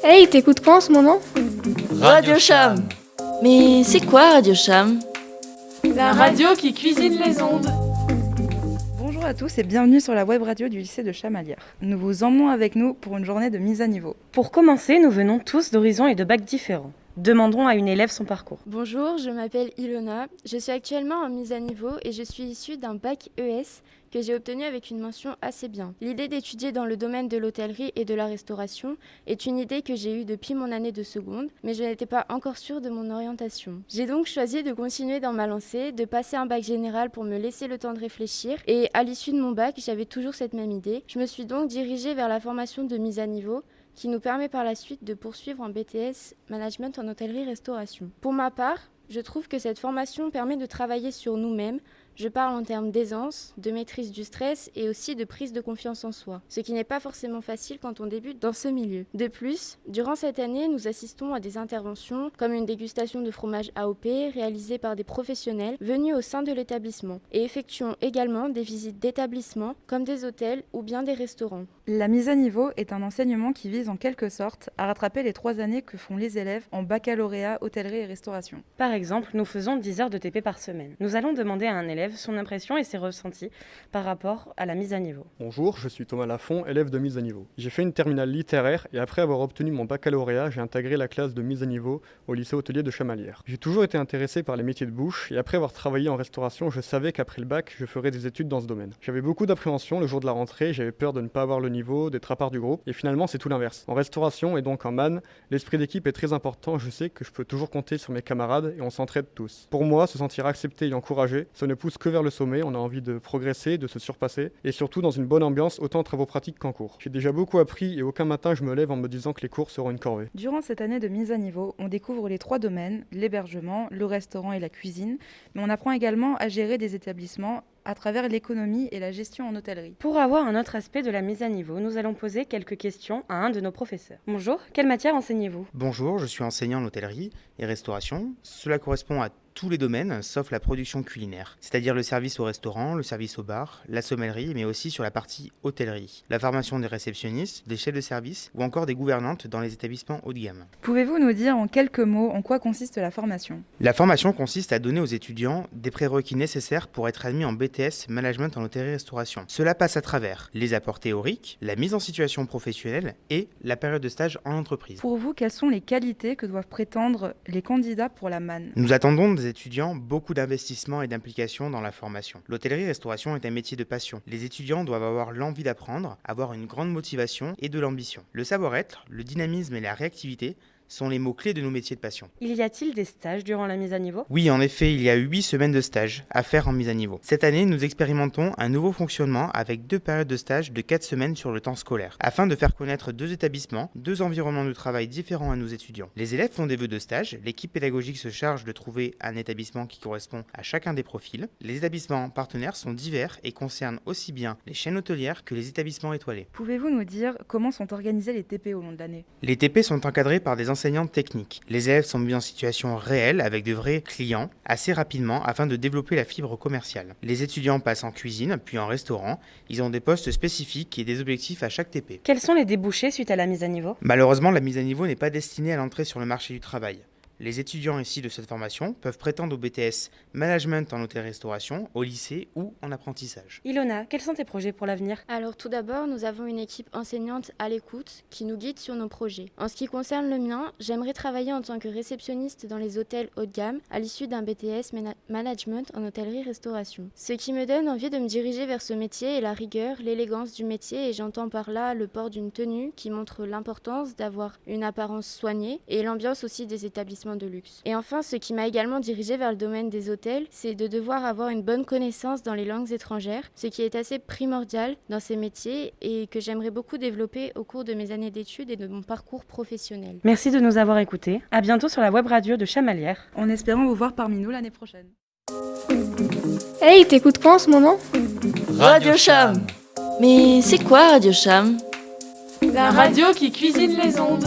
Hey, t'écoutes quoi en ce moment? Radio Cham. Mais c'est quoi Radio Cham? La radio qui cuisine les ondes. Bonjour à tous et bienvenue sur la web radio du lycée de Chamalières. Nous vous emmenons avec nous pour une journée de mise à niveau. Pour commencer, nous venons tous d'horizons et de bacs différents. Demandons à une élève son parcours. Bonjour, je m'appelle Ilona. Je suis actuellement en mise à niveau et je suis issue d'un bac ES que j'ai obtenu avec une mention assez bien. L'idée d'étudier dans le domaine de l'hôtellerie et de la restauration est une idée que j'ai eue depuis mon année de seconde, mais je n'étais pas encore sûre de mon orientation. J'ai donc choisi de continuer dans ma lancée, de passer un bac général pour me laisser le temps de réfléchir et à l'issue de mon bac, j'avais toujours cette même idée. Je me suis donc dirigée vers la formation de mise à niveau qui nous permet par la suite de poursuivre en BTS Management en hôtellerie-restauration. Pour ma part, je trouve que cette formation permet de travailler sur nous-mêmes. Je parle en termes d'aisance, de maîtrise du stress et aussi de prise de confiance en soi, ce qui n'est pas forcément facile quand on débute dans ce milieu. De plus, durant cette année, nous assistons à des interventions comme une dégustation de fromage AOP réalisée par des professionnels venus au sein de l'établissement et effectuons également des visites d'établissements comme des hôtels ou bien des restaurants. La mise à niveau est un enseignement qui vise en quelque sorte à rattraper les 3 années que font les élèves en baccalauréat hôtellerie et restauration. Par exemple, nous faisons 10 heures de TP par semaine. Nous allons demander à un élève son impression et ses ressentis par rapport à la mise à niveau. Bonjour, je suis Thomas Lafont, élève de mise à niveau. J'ai fait une terminale littéraire et après avoir obtenu mon baccalauréat, j'ai intégré la classe de mise à niveau au lycée hôtelier de Chamalières. J'ai toujours été intéressé par les métiers de bouche et après avoir travaillé en restauration, je savais qu'après le bac, je ferais des études dans ce domaine. J'avais beaucoup d'appréhension le jour de la rentrée, j'avais peur de ne pas avoir le niveau, d'être à part du groupe et finalement c'est tout l'inverse. En restauration et donc en man, l'esprit d'équipe est très important, je sais que je peux toujours compter sur mes camarades et on s'entraide tous. Pour moi, se sentir accepté et encouragé, ça ne pousse que vers le sommet, on a envie de progresser, de se surpasser, et surtout dans une bonne ambiance, autant en travaux pratiques qu'en cours. J'ai déjà beaucoup appris et aucun matin je me lève en me disant que les cours seront une corvée. Durant cette année de mise à niveau, on découvre les 3 domaines, l'hébergement, le restaurant et la cuisine, mais on apprend également à gérer des établissements à travers l'économie et la gestion en hôtellerie. Pour avoir un autre aspect de la mise à niveau, nous allons poser quelques questions à un de nos professeurs. Bonjour, quelle matière enseignez-vous? Bonjour, je suis enseignant en hôtellerie et restauration. Cela correspond à tous les domaines sauf la production culinaire, c'est-à-dire le service au restaurant, le service au bar, la sommellerie, mais aussi sur la partie hôtellerie, la formation des réceptionnistes, des chefs de service ou encore des gouvernantes dans les établissements haut de gamme. Pouvez-vous nous dire en quelques mots en quoi consiste la formation? La formation consiste à donner aux étudiants des prérequis nécessaires pour être admis en BTS Management en hôtellerie-restauration. Cela passe à travers les apports théoriques, la mise en situation professionnelle et la période de stage en entreprise. Pour vous, quelles sont les qualités que doivent prétendre les candidats pour la MAN? Nous attendons des étudiants beaucoup d'investissement et d'implication dans la formation. L'hôtellerie-restauration est un métier de passion. Les étudiants doivent avoir l'envie d'apprendre, avoir une grande motivation et de l'ambition. Le savoir-être, le dynamisme et la réactivité sont les mots-clés de nos métiers de passion. Y a-t-il des stages durant la mise à niveau? Oui, en effet, il y a 8 semaines de stage à faire en mise à niveau. Cette année, nous expérimentons un nouveau fonctionnement avec 2 périodes de stage de 4 semaines sur le temps scolaire, afin de faire connaître 2 établissements, 2 environnements de travail différents à nos étudiants. Les élèves font des vœux de stage, l'équipe pédagogique se charge de trouver un établissement qui correspond à chacun des profils. Les établissements partenaires sont divers et concernent aussi bien les chaînes hôtelières que les établissements étoilés. Pouvez-vous nous dire comment sont organisés les TP au long de l'année? Les TP sont encadrés par des enseignants techniques. Les élèves sont mis en situation réelle avec de vrais clients assez rapidement afin de développer la fibre commerciale. Les étudiants passent en cuisine puis en restaurant. Ils ont des postes spécifiques et des objectifs à chaque TP. Quels sont les débouchés suite à la mise à niveau? Malheureusement, la mise à niveau n'est pas destinée à l'entrée sur le marché du travail. Les étudiants ici de cette formation peuvent prétendre au BTS Management en hôtellerie-restauration, au lycée ou en apprentissage. Ilona, quels sont tes projets pour l'avenir? Alors tout d'abord, nous avons une équipe enseignante à l'écoute qui nous guide sur nos projets. En ce qui concerne le mien, j'aimerais travailler en tant que réceptionniste dans les hôtels haut de gamme à l'issue d'un BTS Management en hôtellerie-restauration. Ce qui me donne envie de me diriger vers ce métier est la rigueur, l'élégance du métier et j'entends par là le port d'une tenue qui montre l'importance d'avoir une apparence soignée et l'ambiance aussi des établissements de luxe. Et enfin, ce qui m'a également dirigée vers le domaine des hôtels, c'est de devoir avoir une bonne connaissance dans les langues étrangères, ce qui est assez primordial dans ces métiers et que j'aimerais beaucoup développer au cours de mes années d'études et de mon parcours professionnel. Merci de nous avoir écoutés. À bientôt sur la web radio de Chamalières. En espérant vous voir parmi nous l'année prochaine. Hey, t'écoutes quoi en ce moment? Radio Cham. Mais c'est quoi Radio Cham? La radio qui cuisine les ondes.